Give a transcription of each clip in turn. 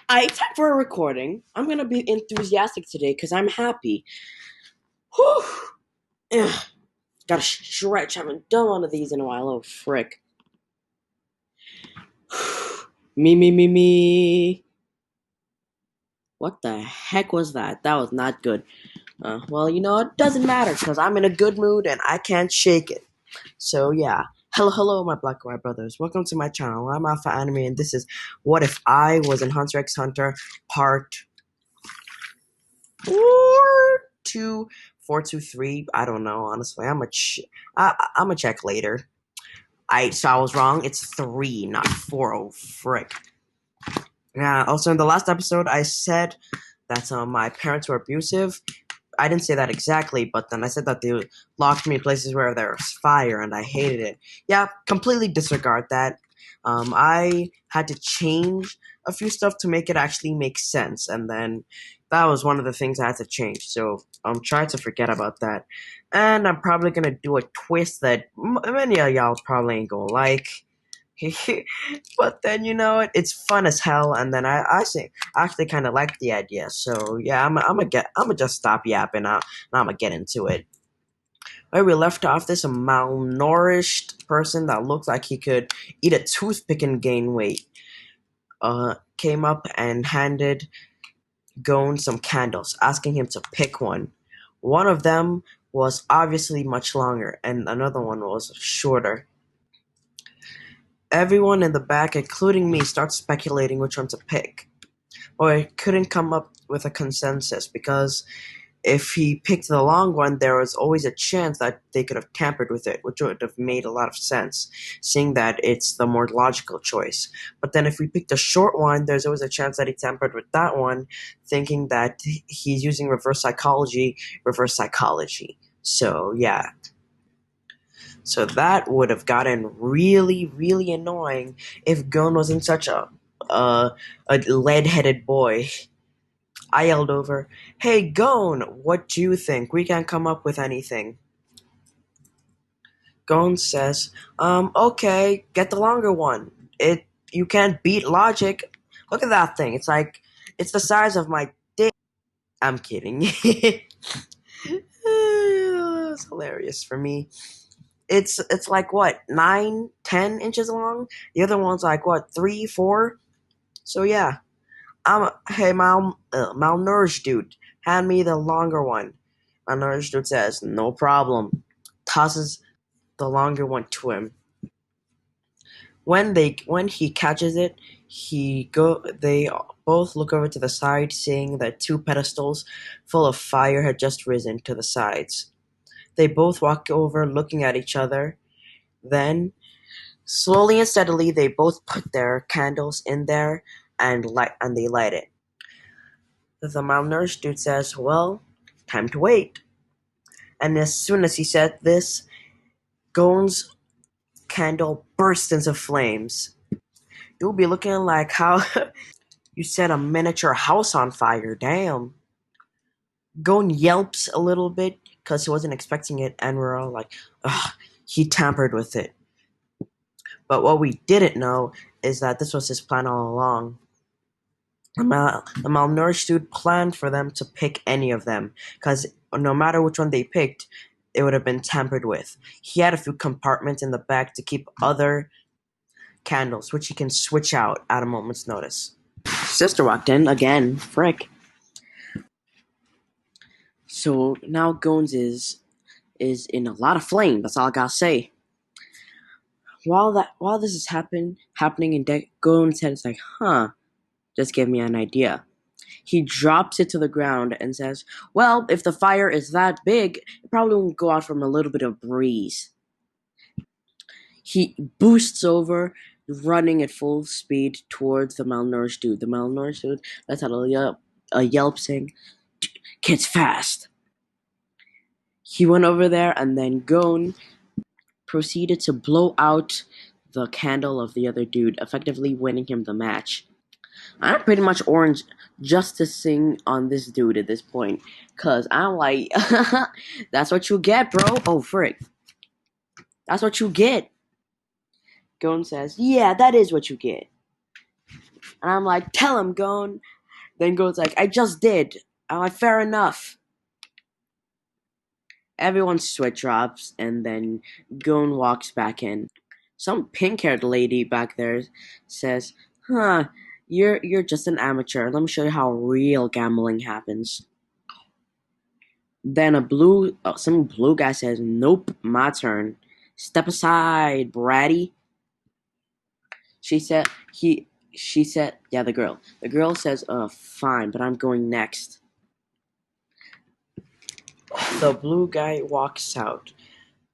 Time for a recording. I'm gonna be enthusiastic today because I'm happy. Whew. Ugh. Gotta stretch. I haven't done one of these in a while. Oh, frick. Me. What the heck was that? That was not good. Well, it doesn't matter because I'm in a good mood and I can't shake it. So, yeah. Hello, my black and white brothers. Welcome to my channel. I'm Alpha Anime, and this is What If I Was in Hunter x Hunter Part 423. I don't know, honestly. I'm gonna check later. So I was wrong. It's 3, not 4. Oh, frick. Also, in the last episode, I said that my parents were abusive. I didn't say that exactly, but then I said that they locked me in places where there was fire, and I hated it. Yeah, completely disregard that. I had to change a few stuff to make it actually make sense, and then that was one of the things I had to change. So try to forget about that. And I'm probably gonna do a twist that many of y'all probably ain't gonna like. But then it's fun as hell, and then I actually kind of like the idea. So yeah, I'm gonna just stop yapping now, and I'm gonna get into it. Where we left off, this malnourished person that looked like he could eat a toothpick and gain weight came up and handed Gon some candles, asking him to pick one. One of them was obviously much longer, and another one was shorter. Everyone in the back, including me, starts speculating which one to pick. Or I couldn't come up with a consensus because if he picked the long one, there was always a chance that they could have tampered with it, which would have made a lot of sense, seeing that it's the more logical choice. But then if we picked the short one, there's always a chance that he tampered with that one, thinking that he's using reverse psychology. So, yeah. So that would have gotten really, really annoying if Gon wasn't such a lead-headed boy. I yelled over, "Hey, Gon, what do you think? We can't come up with anything." Gon says, okay, get the longer one. You can't beat logic. Look at that thing. It's the size of my dick. I'm kidding. It's hilarious for me. It's like what, 9, 10 inches long? The other one's like what, 3, 4? So yeah. Hey, malnourished dude, hand me the longer one. Malnourished dude says, no problem. Tosses the longer one to him. When he catches it, they both look over to the side, seeing that 2 pedestals full of fire had just risen to the sides. They both walk over, looking at each other. Then, slowly and steadily, they both put their candles in there and they light it. The malnourished dude says, well, time to wait. And as soon as he said this, Gon's candle burst into flames. You'll be looking like how you set a miniature house on fire, damn. Gon yelps a little bit because he wasn't expecting it, and we're all like, ugh, he tampered with it. But what we didn't know is that this was his plan all along. The malnourished dude planned for them to pick any of them, because no matter which one they picked, it would have been tampered with. He had a few compartments in the back to keep other candles, which he can switch out at a moment's notice. Sister walked in again, frick. So now Gones is in a lot of flame. That's all I gotta say. While this is happening in Gones' head, it's like, just give me an idea. He drops it to the ground and says, well, if the fire is that big, it probably won't go out from a little bit of breeze. He boosts over, running at full speed towards the malnourished dude. The malnourished dude lets out a yelp saying, kids fast. He went over there, and then Gon proceeded to blow out the candle of the other dude, effectively winning him the match. I'm pretty much orange justicing on this dude at this point, cause I'm like, that's what you get, bro. Oh, frick. That's what you get. Gon says, yeah, that is what you get. And I'm like, tell him, Gon. Then Gon's like, I just did. I'm like, fair enough. Everyone's sweat drops, and then Gon walks back in. Some pink-haired lady back there says, "Huh, you're just an amateur. Let me show you how real gambling happens." Then some blue guy says, "Nope, my turn. Step aside, bratty." She said, she said, yeah, the girl. The girl says, fine, but I'm going next. The blue guy walks out,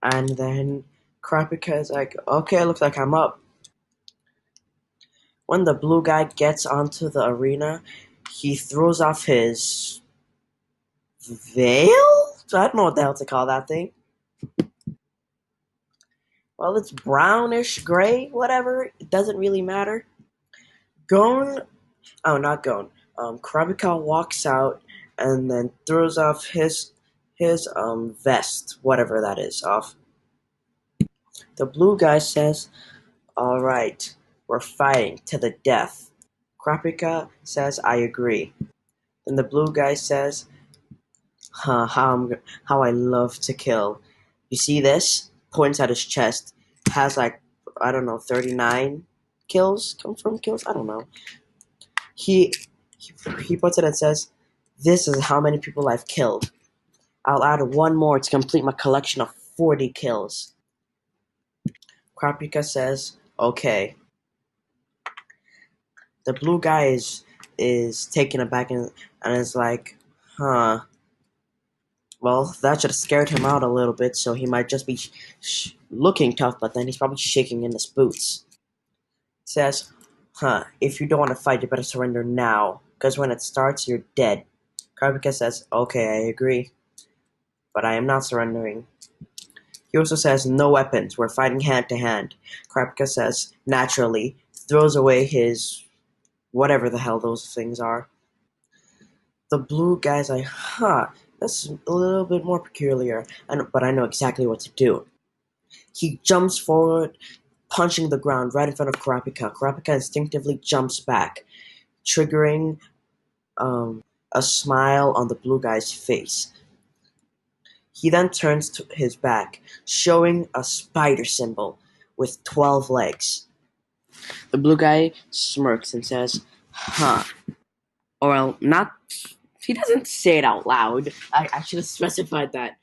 and then Krapika is like, okay, looks like I'm up. When the blue guy gets onto the arena, he throws off his veil? So I don't know what the hell to call that thing. Well, it's brownish gray, whatever. It doesn't really matter. Gon, not Gon. Krabika walks out and then throws off his vest, whatever that is, off. The blue guy says, "All right, we're fighting to the death." Krapika says, "I agree." Then the blue guy says, "Huh, how I love to kill. You see this?" Points at his chest. Has like, I don't know, 39 kills come from kills. I don't know. He he puts it and says, "This is how many people I've killed. I'll add one more to complete my collection of 40 kills." Krapika says, "Okay." The blue guy is taken aback and is like, "Huh. Well, that should have scared him out a little bit, so he might just be looking tough, but then he's probably shaking in his boots." Says, "Huh, if you don't want to fight, you better surrender now, because when it starts, you're dead." Krapika says, "Okay, I agree, but I am not surrendering." He also says, "No weapons, we're fighting hand to hand." Krapika says, naturally, throws away his whatever the hell those things are. The blue guy's like, huh, that's a little bit more peculiar, but I know exactly what to do. He jumps forward, punching the ground right in front of Kurapika. Kurapika instinctively jumps back, triggering a smile on the blue guy's face. He then turns to his back, showing a spider symbol with 12 legs. The blue guy smirks and says, huh. Or, well, not. He doesn't say it out loud. I should have specified that.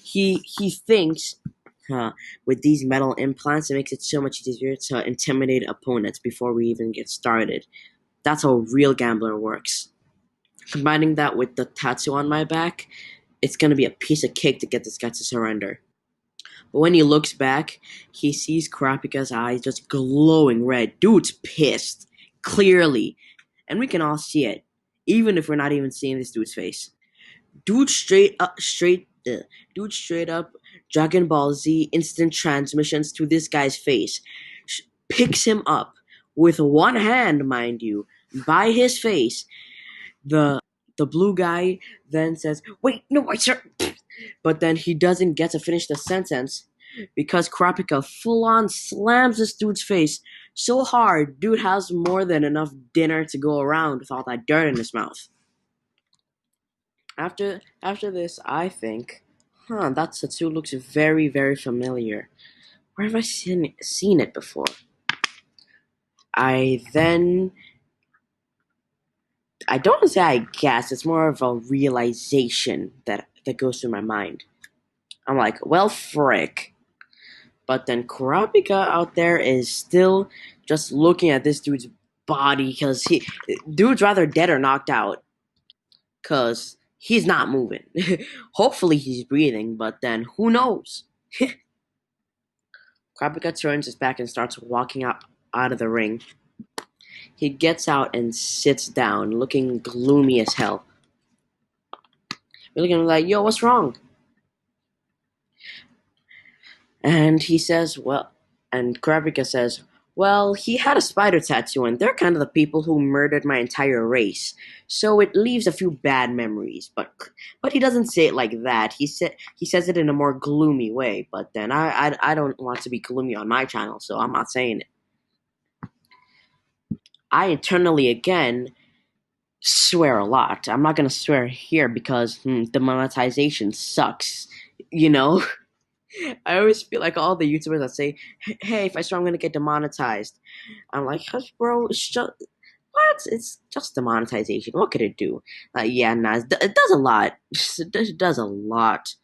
He thinks, huh, with these metal implants, it makes it so much easier to intimidate opponents before we even get started. That's how a real gambler works. Combining that with the tattoo on my back, it's gonna be a piece of cake to get this guy to surrender. But when he looks back, he sees Kurapika's eyes just glowing red. Dude's pissed. Clearly. And we can all see it. Even if we're not even seeing this dude's face. Dude dude straight up Dragon Ball Z instant transmissions to this guy's face. Picks him up with one hand, mind you, by his face. The the blue guy then says, "Wait, no, wait, sir." But then he doesn't get to finish the sentence because Kurapika full on slams this dude's face so hard, dude has more than enough dinner to go around with all that dirt in his mouth. After this, I think, that tattoo looks very, very familiar. Where have I seen it before? I then I don't say I guess, it's more of a realization that goes through my mind. I'm like, well, frick. But then Kurapika out there is still just looking at this dude's body because dude's rather dead or knocked out because he's not moving. Hopefully he's breathing, but then who knows? Kurapika turns his back and starts walking out of the ring. He gets out and sits down, looking gloomy as hell. We're looking like, yo, what's wrong? And he says, well, and Kurapika says, well, he had a spider tattoo, and they're kind of the people who murdered my entire race. So it leaves a few bad memories. But he doesn't say it like that. He says it in a more gloomy way. But then I don't want to be gloomy on my channel, so I'm not saying it. I internally again swear a lot. I'm not gonna swear here because demonetization sucks. You know, I always feel like all the YouTubers that say, "Hey, if I swear I'm gonna get demonetized," I'm like, "Hush, bro, it's just what? It's just demonetization. What could it do?" Yeah, nah, it does a lot. It does a lot,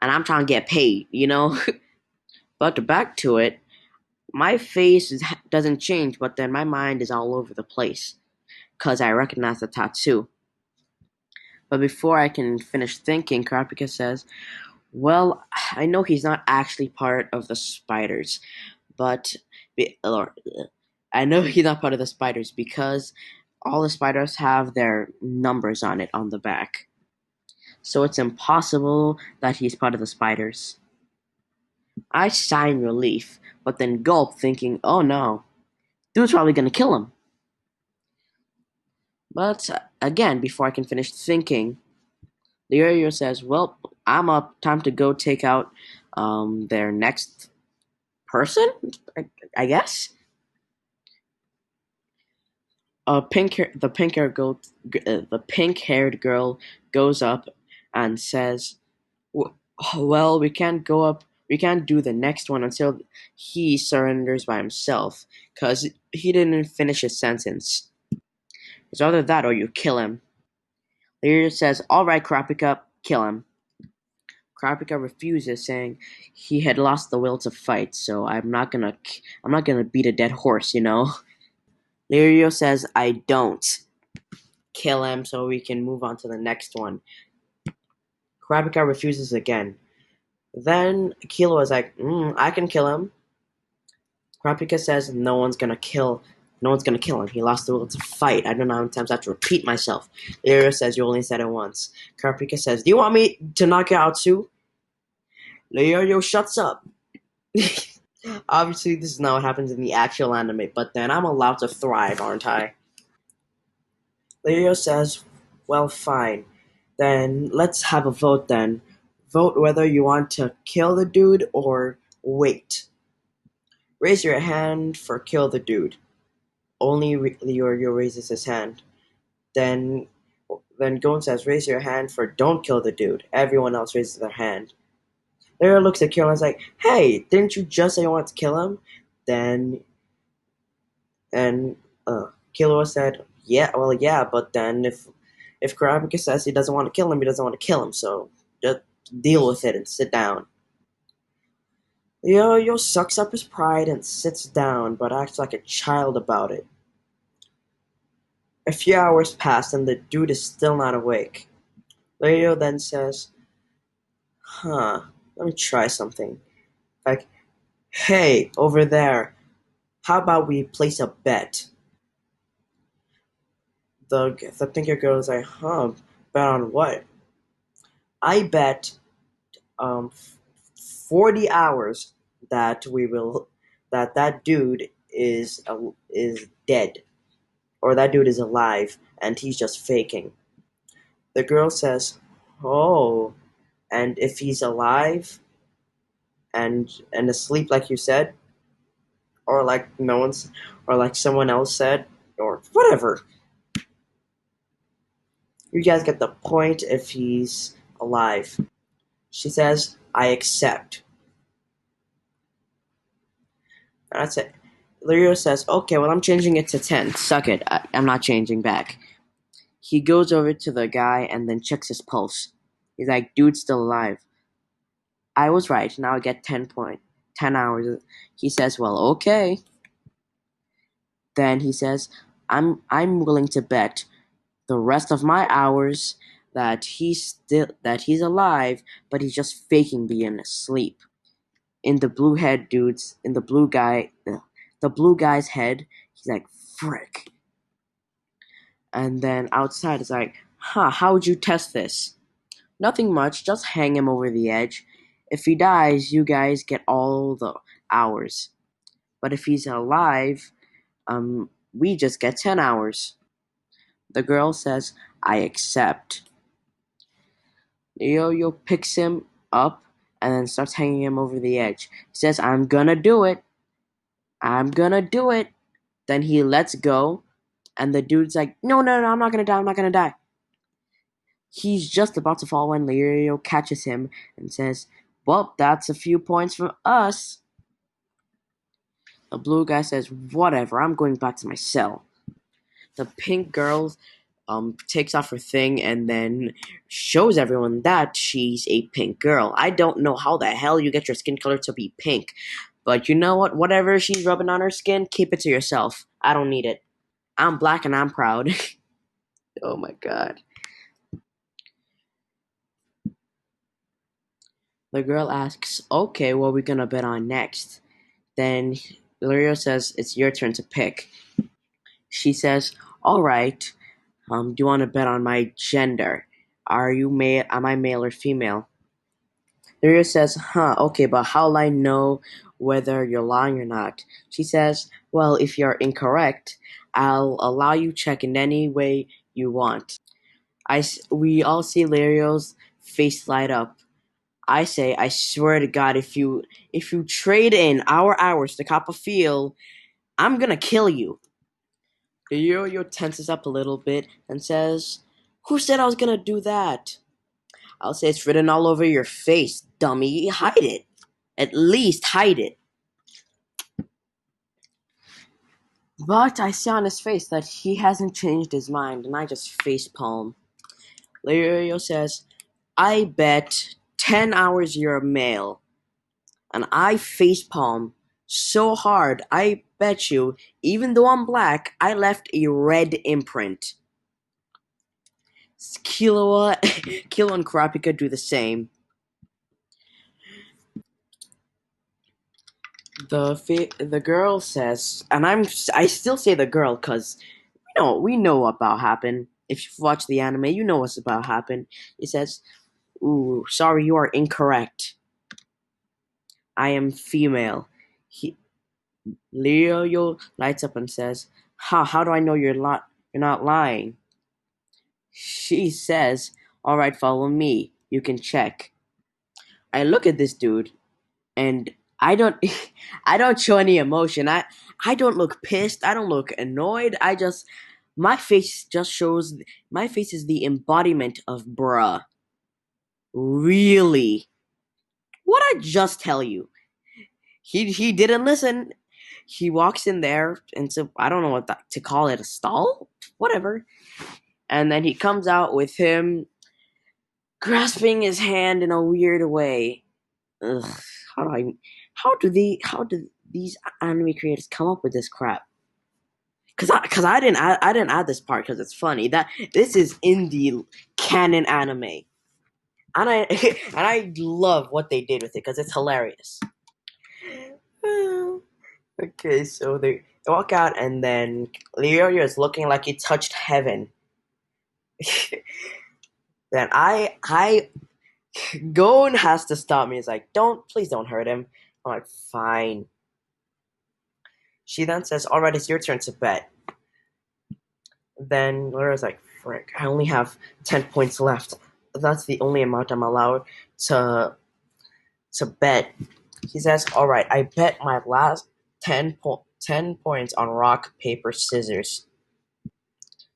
and I'm trying to get paid. You know. But back to it, my face doesn't change, but then my mind is all over the place because I recognize the tattoo. But before I can finish thinking, Karapika says, "Well, I know he's not actually part of the spiders, but or, I know he's not part of the spiders because all the spiders have their numbers on it on the back. So it's impossible that he's part of the spiders." I sigh in relief, but then gulp, thinking, "Oh no, dude's probably gonna kill him." But again, before I can finish thinking, Lirio says, "Well, I'm up. Time to go take out their next person, I guess." The pink-haired girl goes up and says, "Well, we can't go up. We can't do the next one until he surrenders by himself, cause he didn't finish his sentence. It's either that or you kill him." Lirio says, "All right, Kurapika, kill him." Kurapika refuses, saying he had lost the will to fight, so I'm not gonna beat a dead horse, you know. Lirio says, "I don't." Kill him so we can move on to the next one. Kurapika refuses again. Then Kilo is like, I can kill him. Kurapika says, no one's gonna kill him. He lost the will to fight. I don't know how many times I have to repeat myself. Lirio says, you only said it once. Kurapika says, do you want me to knock you out too? Lirio shuts up. Obviously, this is not what happens in the actual anime, but then I'm allowed to thrive, aren't I? Lirio says, well, fine. Then let's have a vote then. Vote whether you want to kill the dude or wait. Raise your hand for kill the dude. Only Lirio raises his hand. Then Gon says, raise your hand for don't kill the dude. Everyone else raises their hand. Lirio looks at Kilo and is like, hey, didn't you just say you want to kill him? Then and Kilo said, yeah, well, yeah, but then if Kurapika says he doesn't want to kill him, he doesn't want to kill him. So just deal with it and sit down. Yo sucks up his pride and sits down, but acts like a child about it. A few hours pass and the dude is still not awake. Leo then says, let me try something. Like, hey, over there, how about we place a bet? The thinker girl is like, bet on what? I bet 40 hours that that dude is dead, or that dude is alive and he's just faking. The girl says, "Oh, and if he's alive and asleep, like you said, or like no one's, or like someone else said, or whatever. You guys get the point. If he's alive," she says, "I accept." And that's it. Lirio says, "Okay, well I'm changing it to 10. Suck it. I'm not changing back." He goes over to the guy and then checks his pulse. He's like, "Dude's still alive." I was right. Now I get 10 hours. He says, "Well, okay." Then he says, I'm willing to bet the rest of my hours that he's alive, but he's just faking being asleep." In the the blue guy's head, he's like, "Frick." And then outside it's like, how would you test this? Nothing much, just hang him over the edge. If he dies, you guys get all the hours. But if he's alive, we just get 10 hours. The girl says, I accept. Yo picks him up and then starts hanging him over the edge. He says, I'm gonna do it. I'm gonna do it. Then he lets go, and the dude's like, no, no, no, I'm not gonna die, I'm not gonna die. He's just about to fall when Lirio catches him and says, well, that's a few points from us. The blue guy says, whatever, I'm going back to my cell. The pink girl takes off her thing and then shows everyone that she's a pink girl. I don't know how the hell you get your skin color to be pink, but you know what? Whatever she's rubbing on her skin, keep it to yourself. I don't need it. I'm black and I'm proud. Oh my god. The girl asks, okay, what are we gonna bet on next? Then Lirio says, it's your turn to pick. She says, alright, do you want to bet on my gender? Am I male or female? Lirio says, okay, but how'll I know whether you're lying or not? She says, well, if you're incorrect, I'll allow you check in any way you want. We all see Lirio's face light up. I say, I swear to God, if you trade in our hours to cop a feel, I'm gonna kill you. The Yo-Yo tenses up a little bit and says, who said I was gonna do that? I'll say it's written all over your face, dummy. Hide it. At least hide it. But I see on his face that he hasn't changed his mind, and I just facepalm. Yo-Yo says, I bet 10 hours you're a male. And I facepalm so hard, I bet you, even though I'm black, I left a red imprint. Killua, Killua and Kurapika do the same. The girl says, and I still say the girl because we know what about happen. If you've watched the anime, you know what's about happen. It says, "Ooh, sorry, you are incorrect. I am female." Leo lights up and says, How do I know you're not lying?" She says, "All right, follow me. You can check." I look at this dude and I don't I don't show any emotion. I don't look pissed. I don't look annoyed. My face is the embodiment of bruh. Really? What I just tell you? He didn't listen. He walks in there and so I don't know to call it, a stall, whatever. And then he comes out with him grasping his hand in a weird way. Ugh, how do I? How do these anime creators come up with this crap? Cause I didn't add this part because it's funny that this is in the canon anime, and I and I love what they did with it because it's hilarious. Okay, so they walk out, and then Leorio is looking like he touched heaven. Then I Gon has to stop me. He's like, please don't hurt him. I'm like, fine. She then says, all right, it's your turn to bet. Then Laura's like, frick, I only have 10 points left. That's the only amount I'm allowed to bet. He says, all right, I bet my last 10 points on rock, paper, scissors.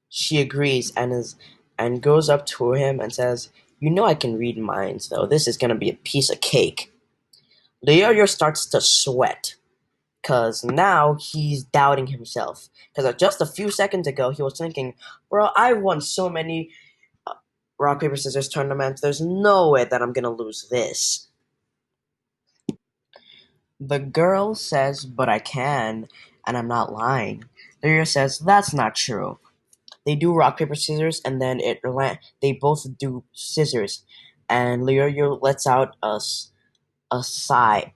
She agrees and goes up to him and says, you know I can read minds, though. This is going to be a piece of cake. Leorio starts to sweat because now he's doubting himself. Because just a few seconds ago, he was thinking, bro, I've won so many rock, paper, scissors tournaments. There's no way that I'm going to lose this. The girl says, but I can, and I'm not lying. Leorio says, that's not true. They do rock, paper, scissors, and then they both do scissors. And Leorio lets out a sigh.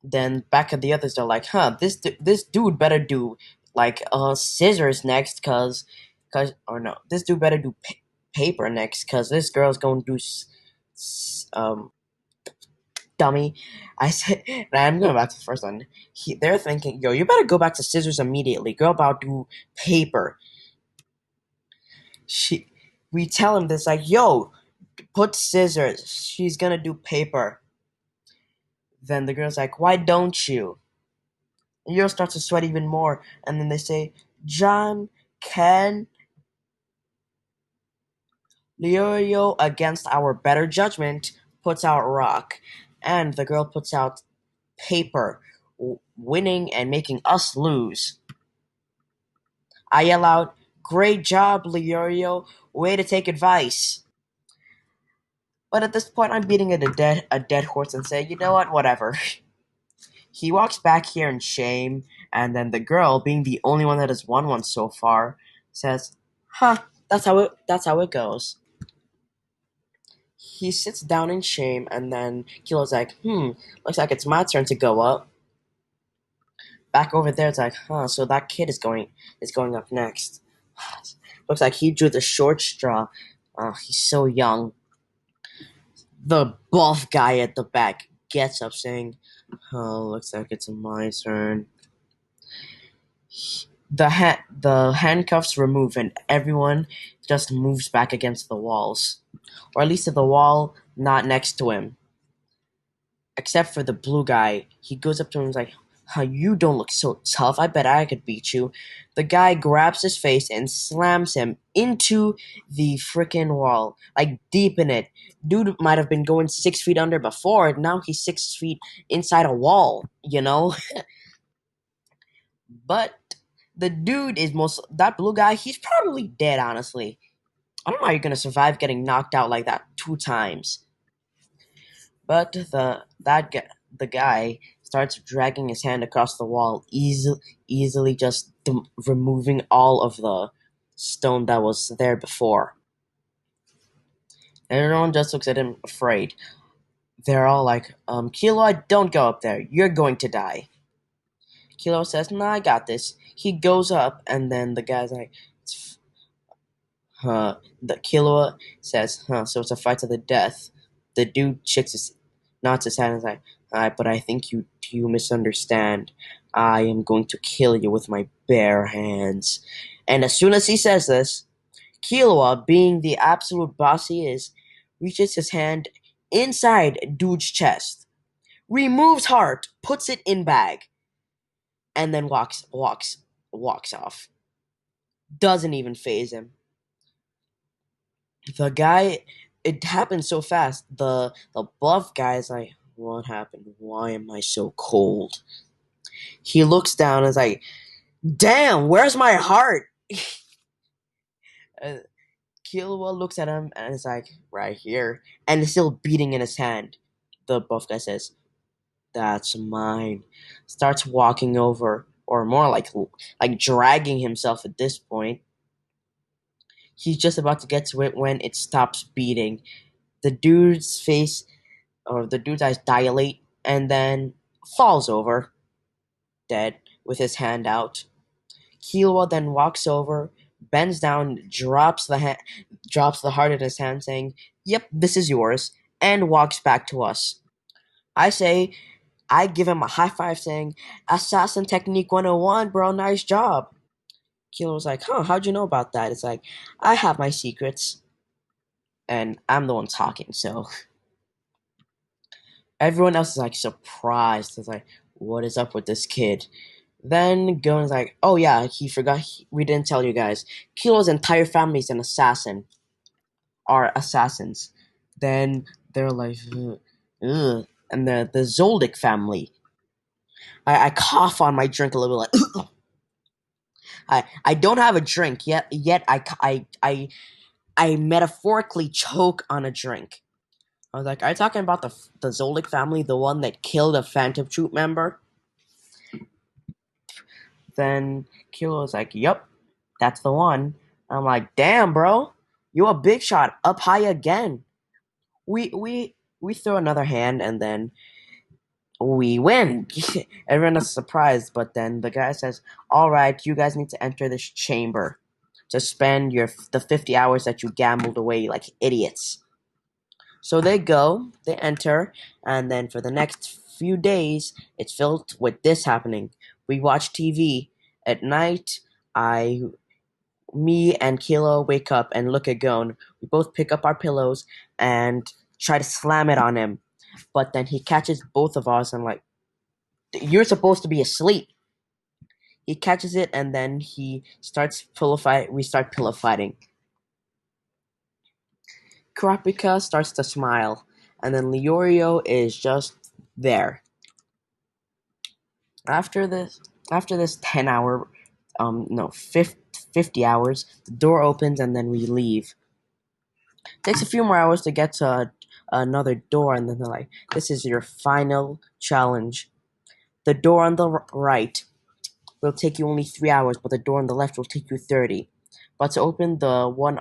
Then back at the others, they're like, this dude better do like scissors next, or no, this dude better do paper next, cause this girl's gonna do dummy. I said, and I'm going back to the first one. They're thinking, yo, you better go back to scissors immediately. Girl, about do paper. We tell him this, like, yo, put scissors. She's gonna do paper. Then the girl's like, why don't you? Yuri starts to sweat even more, and then they say, John, can Leorio, against our better judgment, puts out rock, and the girl puts out paper, winning and making us lose. I yell out, great job, Leorio, way to take advice. But at this point, I'm beating a dead horse and say, you know what, whatever. He walks back here in shame, and then the girl, being the only one that has won one so far, says, "Huh, that's how it goes." He sits down in shame, and then Kilo's like, looks like it's my turn to go up. Back over there, it's like, huh, so that kid is going up next. Looks like he drew the short straw. He's so young. The buff guy at the back gets up, saying, "Oh, looks like it's my turn." The handcuffs remove, and everyone just moves back against the walls, or at least to the wall not next to him, except for the blue guy. He goes up to him and is like, "Huh, you don't look so tough. I bet I could beat you." The guy grabs his face and slams him into the freaking wall, like deep in it. Dude might have been going 6 feet under before. Now he's 6 feet inside a wall. But the dude is that blue guy. He's probably dead. Honestly, I don't know how you're gonna survive getting knocked out like that 2 times. But the guy starts dragging his hand across the wall, easily just removing all of the stone that was there before. Everyone just looks at him afraid. They're all like, Kilo, don't go up there. You're going to die. Kilo says, nah, I got this. He goes up, and then the guy's like, huh. The Killua says, huh, so it's a fight to the death. The dude nods his head and is like, but I think you misunderstand. I am going to kill you with my bare hands. And as soon as he says this, Killua, being the absolute boss he is, reaches his hand inside dude's chest, removes heart, puts it in bag, and then walks off. Doesn't even phase him. The guy, it happened so fast. The buff guy is like, what happened? Why am I so cold? He looks down and is like, damn, where's my heart? uh, Killua looks at him and is like, right here, and is still beating in his hand. The buff guy says, that's mine. Starts walking over, or more like dragging himself at this point. He's just about to get to it when it stops beating. The dude's face, or the dude's eyes dilate, and then falls over, dead, with his hand out. Killua then walks over, bends down, drops the heart in his hand, saying, "Yep, this is yours," and walks back to us. I say, I give him a high five, saying, "Assassin Technique 101, bro, nice job." Killua's like, "Huh, how'd you know about that?" It's like, I have my secrets, and I'm the one talking, so everyone else is like surprised. It's like, what is up with this kid? Then Gon's like, oh yeah, he forgot. We didn't tell you guys. Kilo's entire family is an assassin. Are assassins. Then they're like, ugh. Ugh. And the Zoldyck family. I cough on my drink a little bit. Like, I don't have a drink yet. Yet I metaphorically choke on a drink. I was like, are you talking about the Zoldyck family, the one that killed a Phantom Troop member? Then Kilo was like, "Yup, that's the one." I'm like, "Damn, bro, you a big shot, up high again." We throw another hand, and then we win. Everyone is surprised, but then the guy says, "All right, you guys need to enter this chamber to spend the 50 hours that you gambled away like idiots." So they go, they enter, and then for the next few days, it's filled with this happening. We watch TV at night. I, me, and Kilo wake up and look at Gon. We both pick up our pillows and try to slam it on him, but then he catches both of us and like, you're supposed to be asleep. He catches it, and then he starts pillow fight. We start pillow fighting. Kurapika starts to smile, and then Leorio is just there. After this, after this 10 hour, no, 50 hours, the door opens, and then we leave. Takes a few more hours to get to another door, and then they're like, "This is your final challenge. The door on the right will take you only 3 hours, but the door on the left will take you 30. But to open the one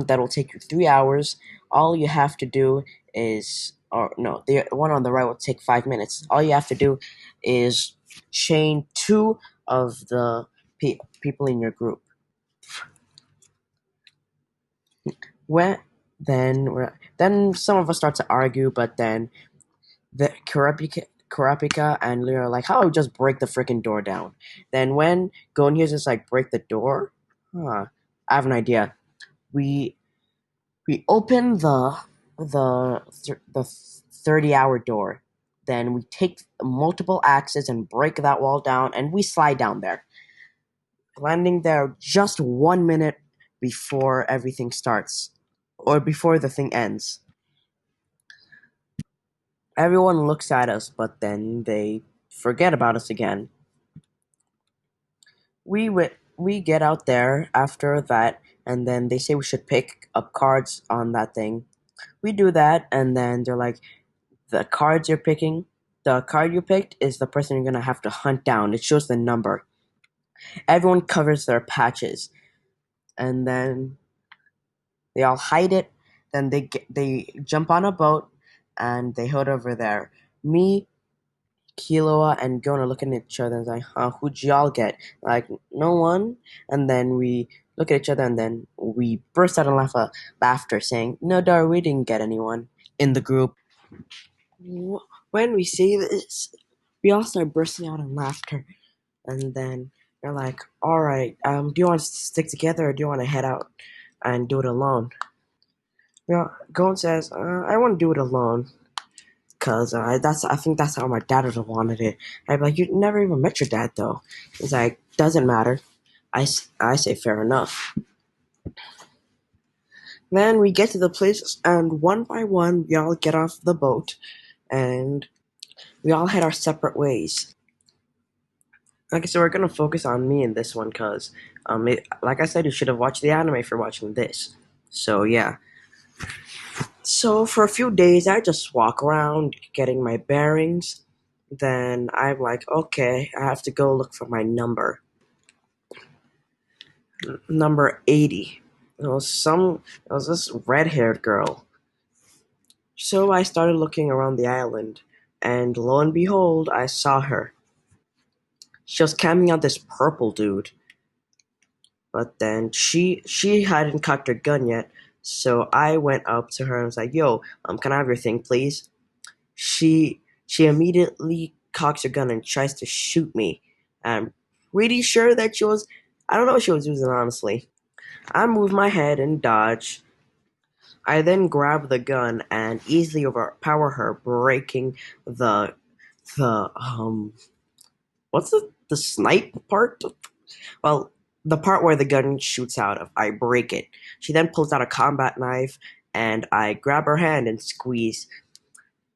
that will take you 3 hours, all you have to do is, or no, the one on the right will take 5 minutes. All you have to do is chain two of the people in your group. When then some of us start to argue, but then the Kurapika and Leo are like, "How about we just break the freaking door down?" Then when Gon hears us like break the door, I have an idea. We we open the 30-hour door. Then we take multiple axes and break that wall down, and we slide down there, landing there just 1 minute before everything starts, or before the thing ends. Everyone looks at us, but then they forget about us again. We get out there after that, and then they say we should pick up cards on that thing. We do that, and then they're like, the cards you're picking, the card you picked is the person you're gonna have to hunt down. It shows the number. Everyone covers their patches, and then they all hide it. Then they jump on a boat, and they head over there. Me, Killua, and Gon are looking at each other and like, "Huh, who'd y'all get?" Like, no one. And then we look at each other, and then we burst out in laughter, saying, "No, Dar, we didn't get anyone in the group." When we see this, we all start bursting out in laughter, and then they're like, "All right, do you want to stick together, or do you want to head out and do it alone?" Gon says, "I want to do it alone, cause I think that's how my dad would have wanted it." I'm like, "You never even met your dad, though." He's like, "Doesn't matter." I say, "Fair enough." Then we get to the place, and one by one, we all get off the boat, and we all head our separate ways. Okay, so we're gonna focus on me in this one, cause like I said, you should have watched the anime for watching this. So yeah. So for a few days, I just walk around getting my bearings. Then I'm like, okay, I have to go look for my number. Number 80. It was this red-haired girl. So I started looking around the island, and lo and behold, I saw her. She was camping out this purple dude. But then she hadn't cocked her gun yet, so I went up to her and was like, "Yo, can I have your thing, please?" She immediately cocks her gun and tries to shoot me. I'm pretty sure that she was. I don't know what she was using, honestly. I move my head and dodge. I then grab the gun and easily overpower her, breaking the the what's the snipe part? Well, the part where the gun shoots out of, I break it. She then pulls out a combat knife, and I grab her hand and squeeze.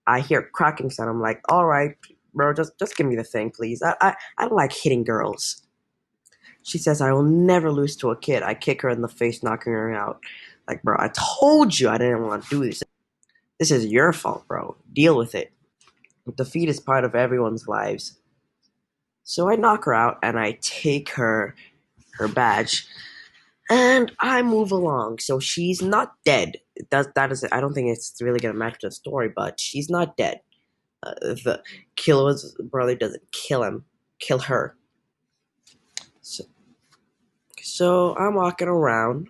I hear cracking sound. I'm like, "All right, bro, just give me the thing, please. I don't like hitting girls." She says, "I will never lose to a kid." I kick her in the face, knocking her out. Like, bro, I told you I didn't want to do this. This is your fault, bro. Deal with it. Defeat is part of everyone's lives. So I knock her out, and I take her badge, and I move along. So she's not dead. That is, I don't think it's really gonna match the story, but she's not dead. The Killua's brother doesn't kill her. So, so I'm walking around,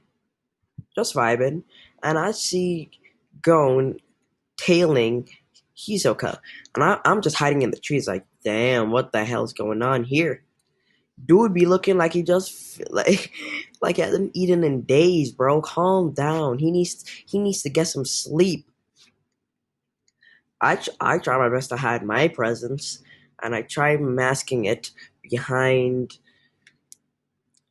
just vibing, and I see Gon tailing Hisoka, and I'm just hiding in the trees, like, damn, what the hell's going on here? Dude be looking like he just like he hasn't eaten in days, bro. Calm down. He needs to get some sleep. I try my best to hide my presence, and I try masking it, behind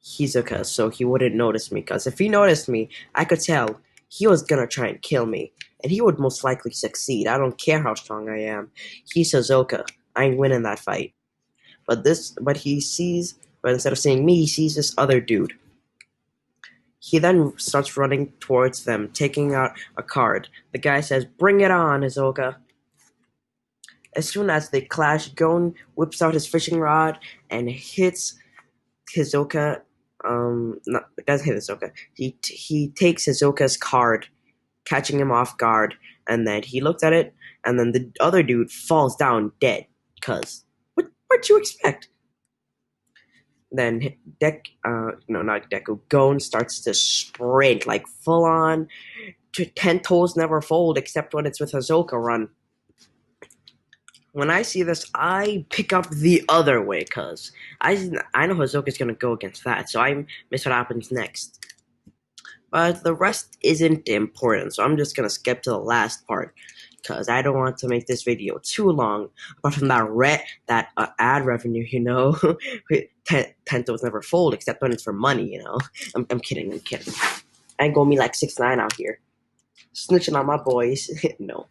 Hizuka so he wouldn't notice me. Because if he noticed me, I could tell he was gonna try and kill me. And he would most likely succeed. I don't care how strong I am. He's Hizuka. I ain't winning that fight. But instead of seeing me, he sees this other dude. He then starts running towards them, taking out a card. The guy says, "Bring it on, Hizuka." As soon as they clash, Gon whips out his fishing rod and hits Hisoka. Not, doesn't hit Hisoka. He takes Hisoka's card, catching him off guard, and then he looks at it, and then the other dude falls down dead. Cause what'd you expect? Then not Deku. Gon starts to sprint like full on. 10 toes never fold, except when it's with Hisoka run. When I see this, I pick up the other way because I know Hisoka's gonna go against that, so I miss what happens next. But the rest isn't important, so I'm just gonna skip to the last part because I don't want to make this video too long. Apart from that ad revenue, Tentos never fold except when it's for money. I'm kidding. I ain't gonna be like 6ix9ine out here snitching on my boys. No.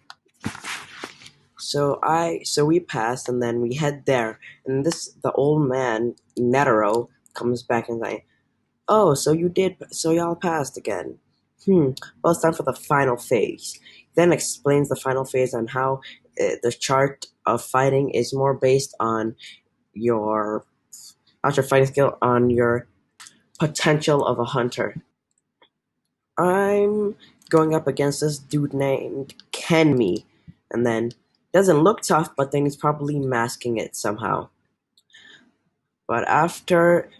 So we passed, and then we head there, and the old man Netero comes back and like, "Oh, so y'all passed again. Well, it's time for the final phase." Then explains the final phase on how the chart of fighting is more based on your not your fighting skill, on your potential of a hunter. I'm going up against this dude named Kenmi, and then doesn't look tough, but then he's probably masking it somehow. But after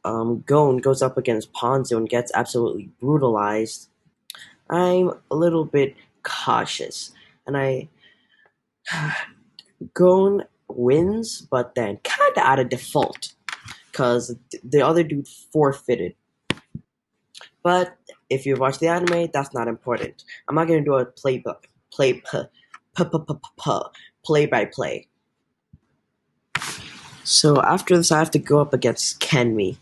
Gon goes up against Ponzo and gets absolutely brutalized, I'm a little bit cautious, and Gon wins, but then kinda out of default, cause the other dude forfeited. But if you watch the anime, that's not important. I'm not gonna do a play by play. So after this, I have to go up against Kenmi.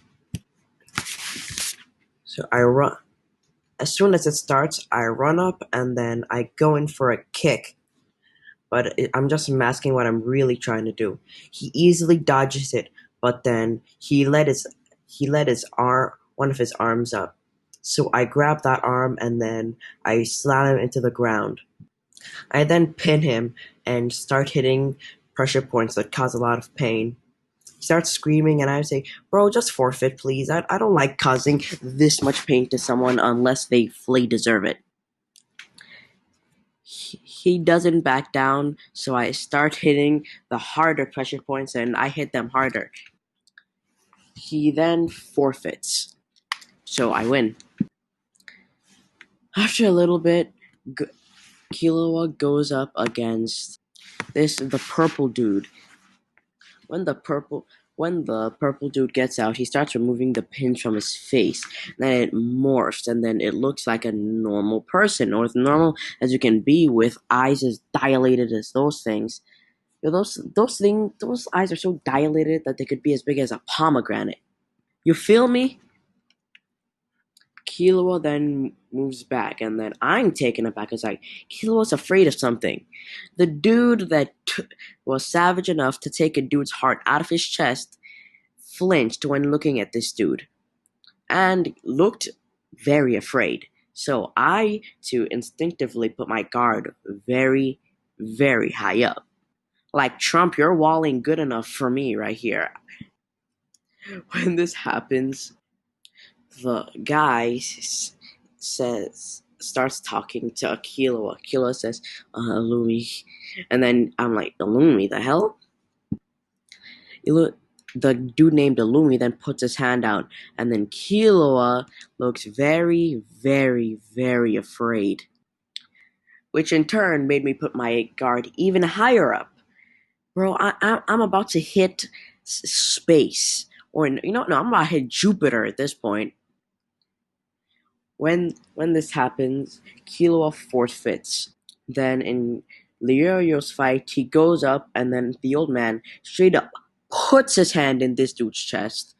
So I run. As soon as it starts, I run up and then I go in for a kick. But I'm just masking what I'm really trying to do. He easily dodges it, but then he let one of his arms up. So I grab that arm and then I slam him into the ground. I then pin him and start hitting pressure points that cause a lot of pain. He starts screaming, and I say, "Bro, just forfeit, please. I don't like causing this much pain to someone unless they fully deserve it." He doesn't back down, so I start hitting the harder pressure points, and I hit them harder. He then forfeits, so I win. After a little bit, Killua goes up against the purple dude. When the purple dude gets out, he starts removing the pins from his face. Then it morphs, and then it looks like a normal person, or as normal as you can be, with eyes as dilated as those things. Those eyes are so dilated that they could be as big as a pomegranate. You feel me? Killua then moves back, and then I'm taken aback because Killua's afraid of something. The dude that was savage enough to take a dude's heart out of his chest flinched when looking at this dude and looked very afraid. So I, too, instinctively put my guard very, very high up. Like, Trump, you're walling good enough for me right here. When this happens, the guy starts talking to Killua. Killua says, "Illumi," and then I'm like, "Illumi, the hell?" The dude named Illumi then puts his hand out, and then Killua looks very, very, very afraid, which in turn made me put my guard even higher up. Bro, I'm about to hit space, or no, I'm about to hit Jupiter at this point. When this happens, Killua forfeits. Then in Leorio's fight, he goes up, and then the old man straight up puts his hand in this dude's chest.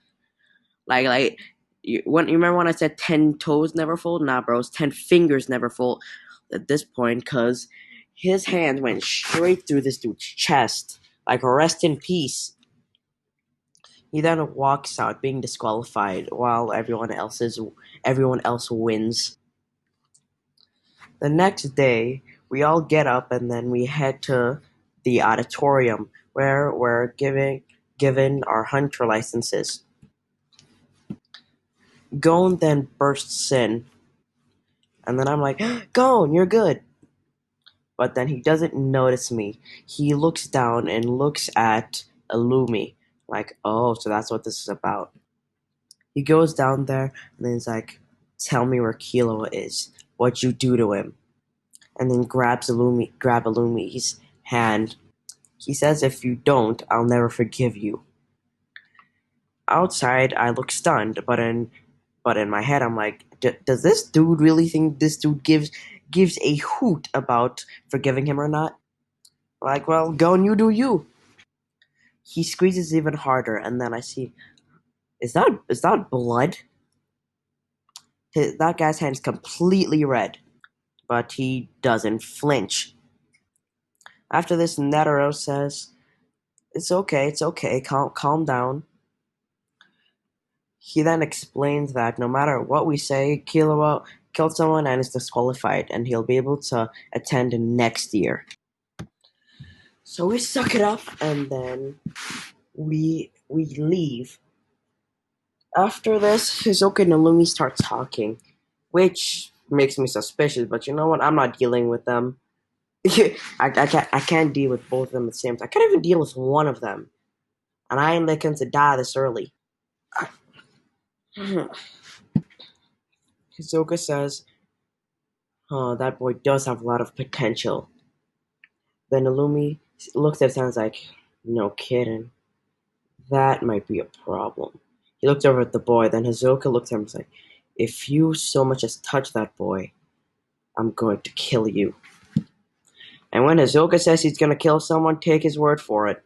Like you remember when I said 10 toes never fold? Nah, bros, 10 fingers never fold at this point, because his hand went straight through this dude's chest. Like, rest in peace. He then walks out, being disqualified, while everyone else wins. The next day, we all get up and then we head to the auditorium where we're given our hunter licenses. Gon then bursts in, and then I'm like, Gon, you're good. But then he doesn't notice me. He looks down and looks at Illumi, like, oh, so that's what this is about. He goes down there and then he's like, tell me where Killua is. What'd you do to him? And then grab Illumi's hand. He says, if you don't, I'll never forgive you. Outside, I look stunned, but in my head, I'm like, does this dude really think this dude gives a hoot about forgiving him or not? Like, well, go and you do you. He squeezes even harder, and then I see, is that blood? That guy's hand's completely red, but he doesn't flinch. After this, Netero says, it's okay, calm down. He then explains that no matter what we say, Killua killed someone and is disqualified, and he'll be able to attend next year. So we suck it up, and then we leave. After this, Hisoka and Illumi start talking, which makes me suspicious. But you know what? I'm not dealing with them. I can't deal with both of them at the same time. I can't even deal with one of them, and I ain't looking to die this early. Hisoka says, "Oh, that boy does have a lot of potential." Then Illumi looks at his hands like, "No kidding. That might be a problem." He looked over at the boy. Then Hisoka looked at him and was like, "If you so much as touch that boy, I'm going to kill you." And when Hisoka says he's going to kill someone, take his word for it.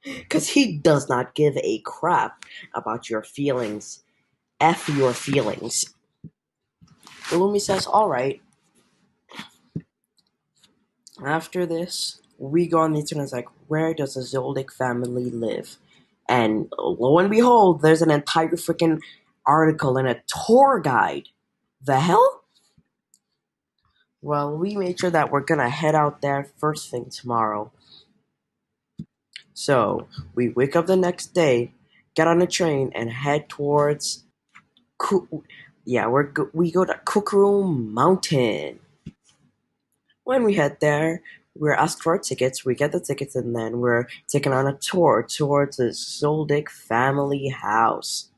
Because he does not give a crap about your feelings. F your feelings. Illumi says, alright. After this, we go on the internet, like, where does the Zoldyck family live? And lo and behold, there's an entire freaking article and a tour guide. The hell? Well, we made sure that we're gonna head out there first thing tomorrow. So, we wake up the next day, get on a train, and head towards we go to Kukuru Mountain. When we head there, we're asked for our tickets. We get the tickets, and then we're taken on a tour towards the Zoldyck family house.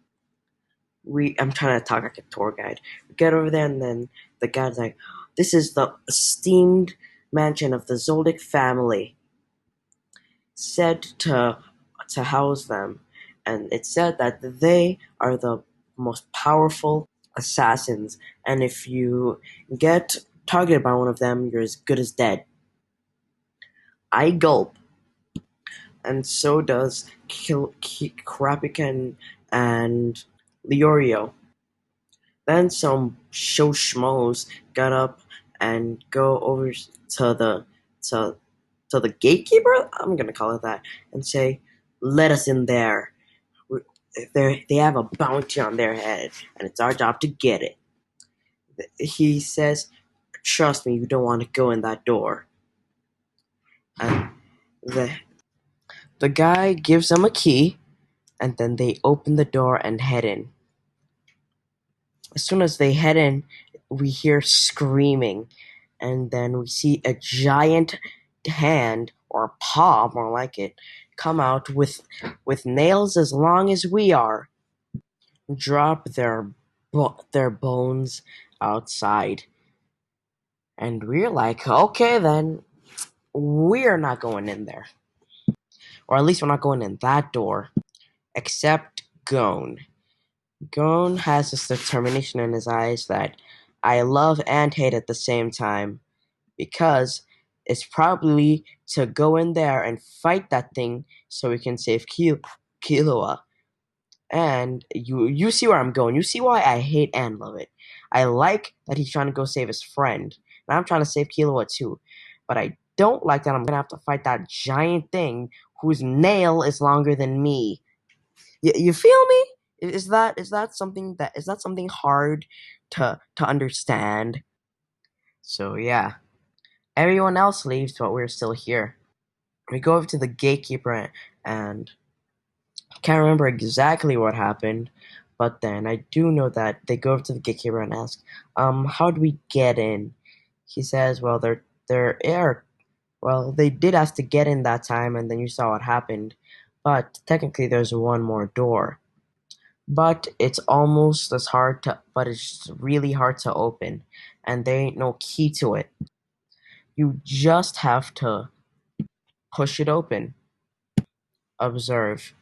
I'm trying to talk like a tour guide. We get over there, and then the guide's like, "This is the esteemed mansion of the Zoldyck family, said to house them, and it's said that they are the most powerful assassins, and if you get targeted by one of them, you're as good as dead." I gulp, and so does Krapikan and Leorio. Then some show schmoes got up and go over to the gatekeeper, I'm gonna call it that, and say, "Let us in there. They have a bounty on their head, and it's our job to get it." He says, "Trust me, you don't want to go in that door." And the guy gives them a key, and then they open the door and head in. As soon as they head in, we hear screaming, and then we see a giant hand, or paw more like it, come out with nails as long as we are, drop their bones outside. And we're like, okay then, we're not going in there. Or at least we're not going in that door. Except Gon. Gon has this determination in his eyes that I love and hate at the same time, because It's probably to go in there and fight that thing so we can save Killua. And you see where I'm going. You see why I hate and love it. I like that he's trying to go save his friend, and I'm trying to save Killua too. But I don't like that I'm gonna have to fight that giant thing whose nail is longer than me. You feel me? Is that something hard to understand? So yeah, everyone else leaves, but we're still here. We go over to the gatekeeper and can't remember exactly what happened, but then I do know that they go over to the gatekeeper and ask, how do we get in? He says, well, they're air. Well, they did ask to get in that time, and then you saw what happened. But technically, there's one more door. But it's really hard to open, and there ain't no key to it. You just have to push it open. Observe.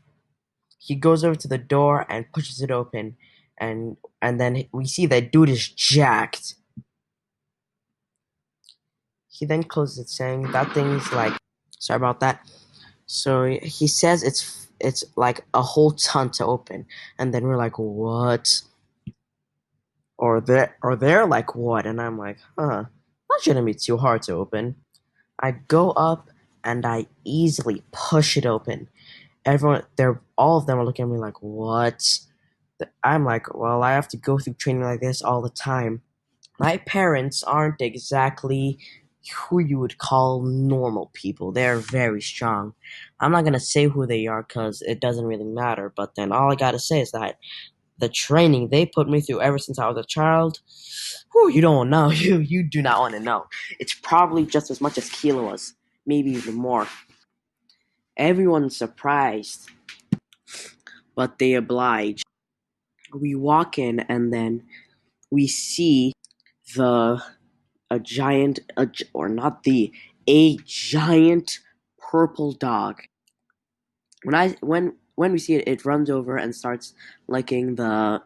He goes over to the door and pushes it open, and then we see that dude is jacked. He then closes it, saying that thing's like, sorry about that. So he says it's like a whole ton to open, and then we're like, what? Or they're like, what? And I'm like, that shouldn't be too hard to open. I go up and I easily push it open. All of them are looking at me like, what? I'm like, well, I have to go through training like this all the time. My parents aren't exactly who you would call normal people. They're very strong. I'm not gonna say who they are because it doesn't really matter, but then all I gotta say is that the training they put me through ever since I was a child, whew, you don't know. You do not want to know. It's probably just as much as Kilo's, maybe even more. Everyone's surprised, but they oblige. We walk in and then we see the a giant or not the a giant purple dog. When we see it, it runs over and starts licking the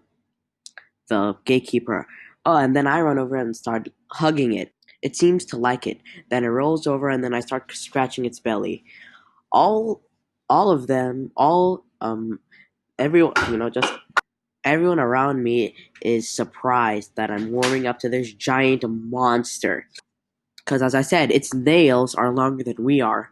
gatekeeper. Oh, and then I run over and start hugging it. It seems to like it. Then it rolls over and then I start scratching its belly. All all of them, all everyone, just everyone around me is surprised that I'm warming up to this giant monster. Because as I said, its nails are longer than we are.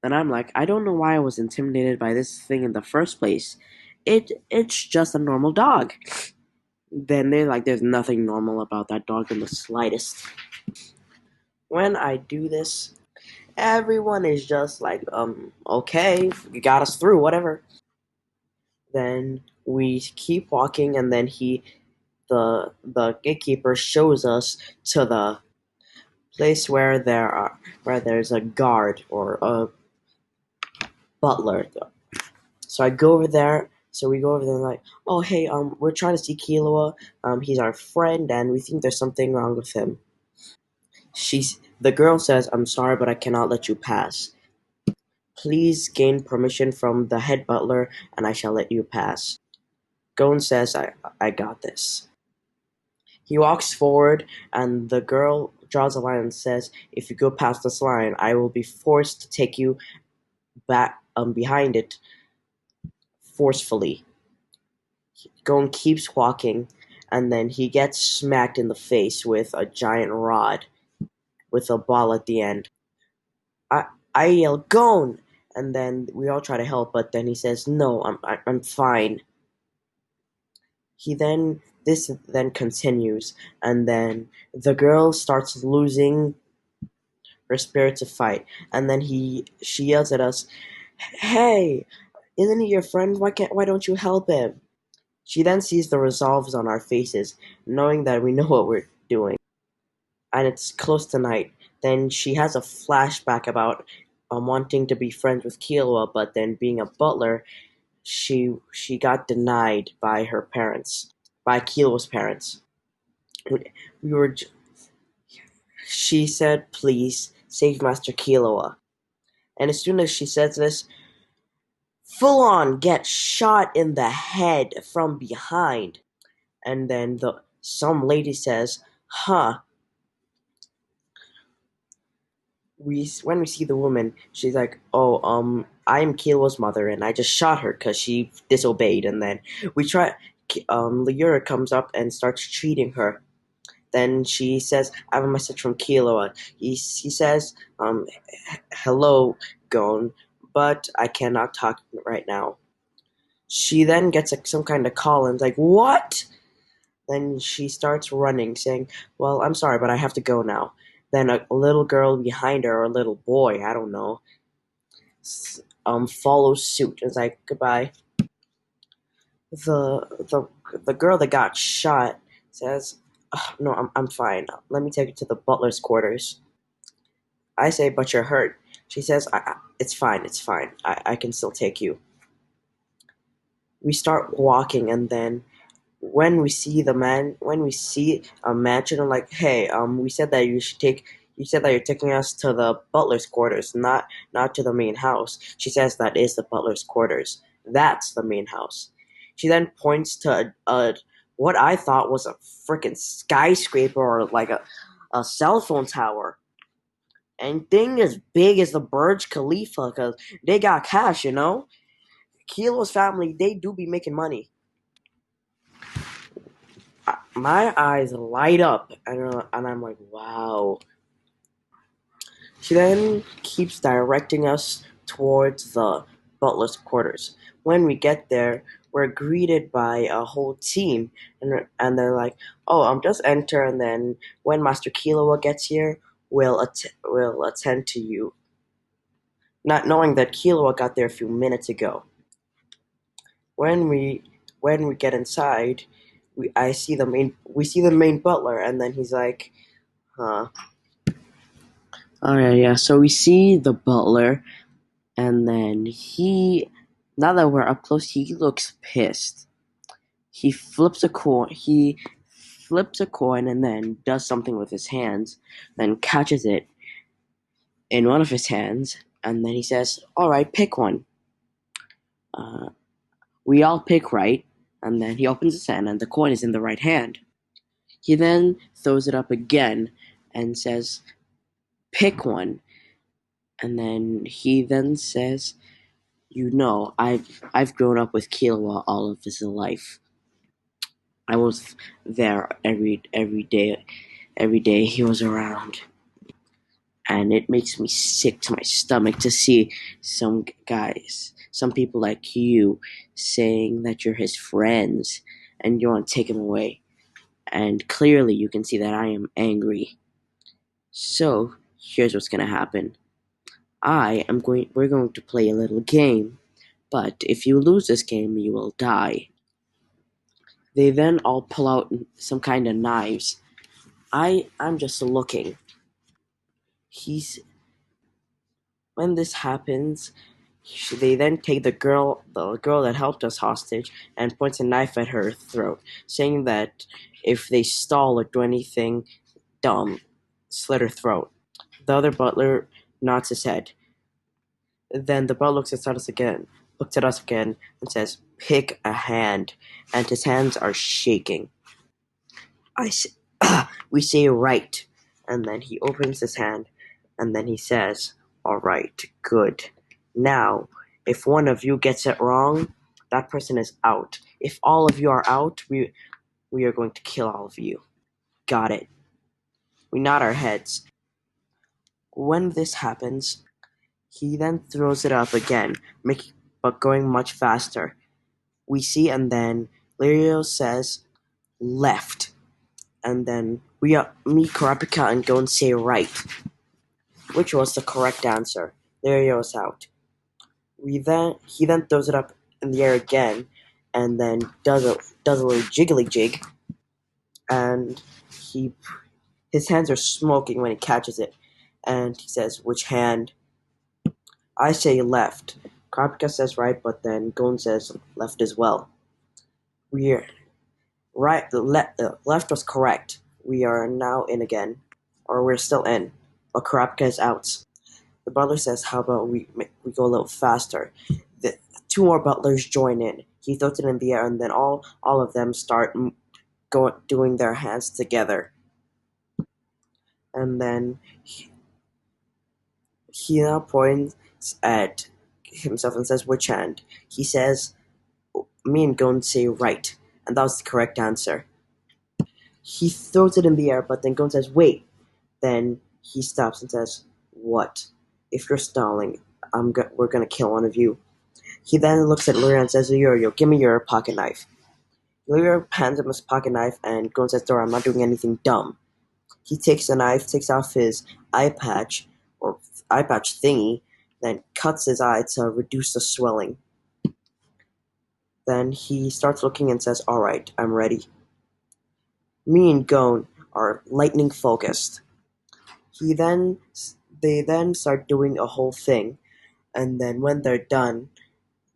And I'm like, I don't know why I was intimidated by this thing in the first place. It's just a normal dog. Then they're like, there's nothing normal about that dog in the slightest. When I do this, everyone is just like, okay, you got us through, whatever. Then we keep walking, and then the gatekeeper shows us to the place where there's a guard or a butler. So I go over there. So we go over there and like, oh hey, we're trying to see Killua. He's our friend, and we think there's something wrong with him. The girl says, I'm sorry, but I cannot let you pass. Please gain permission from the head butler, and I shall let you pass. Gon says, I got this. He walks forward, and the girl draws a line and says, if you go past this line, I will be forced to take you back behind it forcefully. Gon keeps walking, and then he gets smacked in the face with a giant rod with a ball at the end. I I yell, Gon! And then we all try to help, but then he says, no, I'm fine. This then continues, and then the girl starts losing her spirit to fight, and then she yells at us, hey, isn't he your friend? Why don't you help him? She then sees the resolves on our faces, knowing that we know what we're doing, and it's close to night. Then she has a flashback about wanting to be friends with Killua, but then being a butler, she got denied by her parents, by Killua's parents. We were. She said, "Please save Master Killua." And as soon as she says this, full on gets shot in the head from behind. And then some lady says, "Huh, when we see the woman, she's like, "Oh, I'm Kilo's mother, and I just shot her because she disobeyed." And then we try. Lyura comes up and starts treating her. Then she says, "I have a message from Kilo." He says, "Hello, Gon, but I cannot talk right now." She then gets some kind of call and's like, "What?" Then she starts running, saying, "Well, I'm sorry, but I have to go now." Then a little girl behind her, or a little boy, I don't know, follows suit. It's like, "Goodbye." The the the girl that got shot says, "No, I'm fine. Let me take you to the butler's quarters." I say, "But you're hurt." She says, "It's fine. It's fine. I can still take you." We start walking, and then when we see a mansion, I'm like, "Hey, we said that you said that you're taking us to the butler's quarters, not to the main house." She says that is the butler's quarters. That's the main house. She then points to what I thought was a freaking skyscraper, or like a cell phone tower. And thing as big as the Burj Khalifa, because they got cash, you know? Kilo's family, they do be making money. My eyes light up, and I'm like, wow. She then keeps directing us towards the butler's quarters. When we get there, we're greeted by a whole team, and they're like, "Oh, just enter, and then when Master Killua gets here, we'll attend to you." Not knowing that Killua got there a few minutes ago. When we get inside, we see the main butler, and then he's like, "Huh." Oh yeah, yeah. So we see the butler, and then now that we're up close, he looks pissed. He flips a coin. He flips a coin and then does something with his hands, then catches it in one of his hands, and then he says, "All right, pick one." Uh, we all pick right, and then he opens his hand, and the coin is in the right hand. He then throws it up again and says, "Pick one," and then he then says, I've grown up with Killua all of his life. I was there every day he was around, and it makes me sick to my stomach to see some people like you, saying that you're his friends and you want to take him away. And clearly, you can see that I am angry. So here's what's gonna happen. We're going to play a little game, but if you lose this game, you will die. They then all pull out some kind of knives. I'm just looking. He's When this happens, they then take the girl that helped us hostage, and points a knife at her throat, saying that if they stall or do anything dumb, slit her throat. The other butler nods his head. Then the butler looks at us again, and says, "Pick a hand," and his hands are shaking. I s- we say right, and then he opens his hand, and then he says, "All right, good. Now, if one of you gets it wrong, that person is out. If all of you are out, we are going to kill all of you." Got it. We nod our heads. When this happens, he then throws it up again, making but going much faster. We see, and then Lirio says, "Left." And then me, Kurapika, and Gon say right, which was the correct answer. Lirio is out. He then throws it up in the air again, and then does a little jiggly jig, and he his hands are smoking when he catches it, and he says, "Which hand?" I say left. Kurapika says right, but then Gon says left as well. We're right. Left was correct. We are now in again, or we're still in, but Kurapika is out. The butler says, "How about we go a little faster?" The two more butlers join in. He throws it in the air, and then all of them start doing their hands together. And then He now points at himself and says, "Which hand?" He says, "Me and Gon say right," and that was the correct answer. He throws it in the air, but then Gon says, "Wait." Then he stops and says, "What? If you're stalling, we're gonna kill one of you." He then looks at Luria and says, "Yorio, give me your pocket knife." Luria hands him his pocket knife, and Gon says, "Dora, I'm not doing anything dumb." He takes the knife, takes off his eye patch, or eye patch thingy, then cuts his eye to reduce the swelling. Then he starts looking and says, "Alright, I'm ready." Me and Gon are lightning focused. He then they then start doing a whole thing, and then when they're done,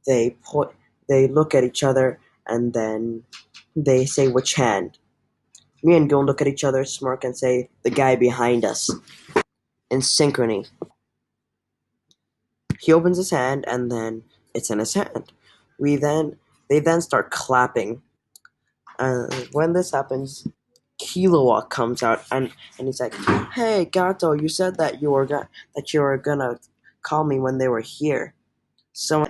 they put they look at each other, and then they say which hand. Me and Gon look at each other, smirk, and say the guy behind us in synchrony. He opens his hand, and then it's in his hand. We then They then start clapping. When this happens, Killua comes out, and he's like, "Hey, Gato, you said that you were gonna call me when they were here." So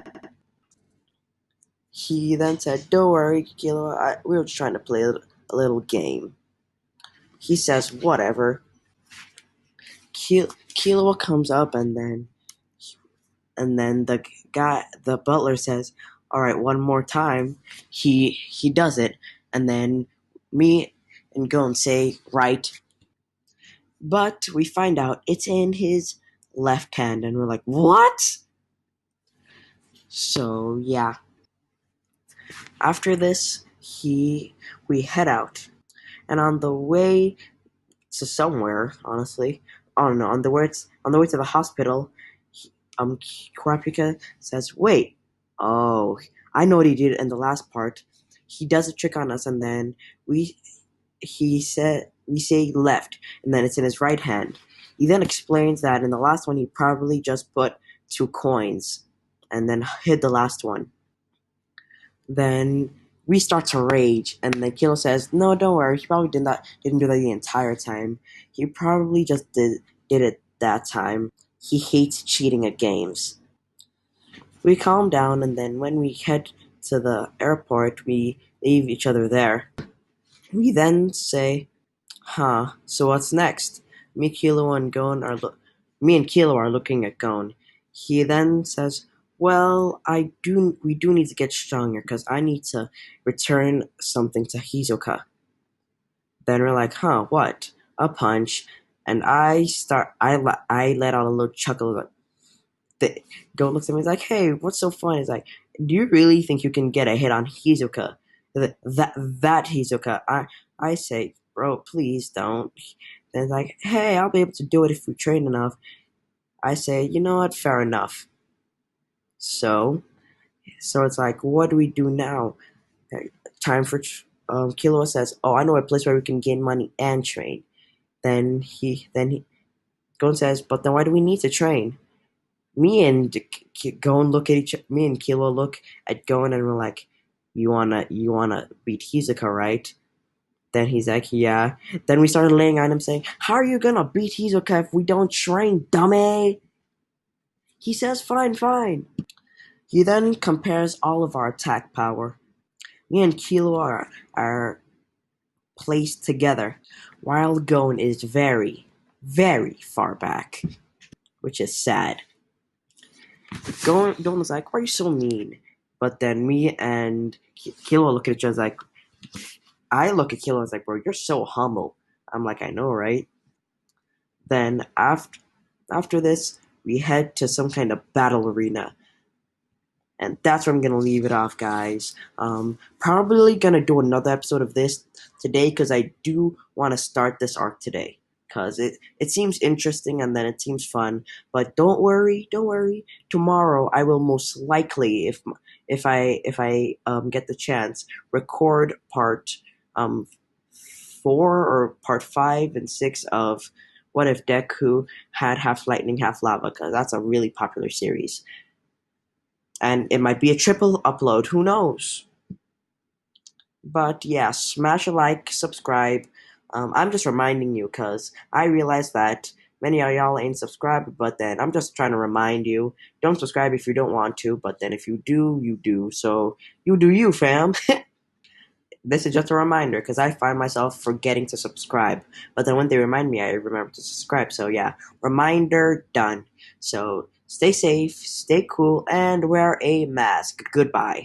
he then said, "Don't worry, Killua. We were just trying to play a little game." He says, "Whatever." Killua comes up, and then the butler says, "All right, one more time." He does it, and then me and Gon say, "Right," but we find out it's in his left hand, and we're like, "What?" So yeah, after this, he we head out, and on the way to somewhere, honestly, I don't know. On the way to the hospital, Kurapika says, "Wait, oh, I know what he did in the last part. He does a trick on us, and then we we say left, and then it's in his right hand." He then explains that in the last one he probably just put two coins, and then hid the last one. Then we start to rage, and then Kilo says, "No, don't worry. He probably didn't do that the entire time. He probably just did it that time. He hates cheating at games." We calm down, and then when we head to the airport, we leave each other there. We then say, "Huh? So what's next?" Me, Kilo, and Gon are Me and Kilo are looking at Gon. He then says, "Well, we do need to get stronger because I need to return something to Hisoka." Then we're like, "Huh? What?" A punch, and I let out a little chuckle. The Gon looks at me. He's like, "Hey, what's so funny?" He's like, "Do you really think you can get a hit on Hisoka? That Hisoka?" I say, "Bro, please don't." Then it's like, "Hey, I'll be able to do it if we train enough." I say, "You know what? Fair enough." So, so it's like, what do we do now? Okay, time for Killua says, "Oh, I know a place where we can gain money and train." Then he Gon says, "But then why do we need to train?" Me and Killua look at Gon, and we're like, "You wanna beat Hisoka, right?" Then he's like, "Yeah." Then we started laying on him, saying, "How are you gonna beat Hisoka if we don't train, dummy?" He says, "Fine, fine." He then compares all of our attack power. Me and Kilo are placed together, while Gon is very, very far back, which is sad. Gon is like, "Why are you so mean?" But then me and Kilo look at each other like, I look at Kilo and I was like, "Bro, you're so humble." I'm like, "I know, right?" Then after this, we head to some kind of battle arena, and that's where I'm gonna leave it off, guys. Probably gonna do another episode of this today because I do want to start this arc today because it seems interesting and then it seems fun. But don't worry. Tomorrow I will most likely, if I get the chance, record part 4 or part 5 and 6 of What If Deku Had Half Lightning, Half Lava, because that's a really popular series. And it might be a triple upload, who knows? But yeah, smash a like, subscribe. I'm just reminding you because I realized that Many of y'all ain't subscribed, but then I'm just trying to remind you, don't subscribe if you don't want to, but then if you do, you do. So you do you, fam. This is just a reminder because I find myself forgetting to subscribe. But then when they remind me, I remember to subscribe. So yeah, reminder done. So stay safe, stay cool, and wear a mask. Goodbye.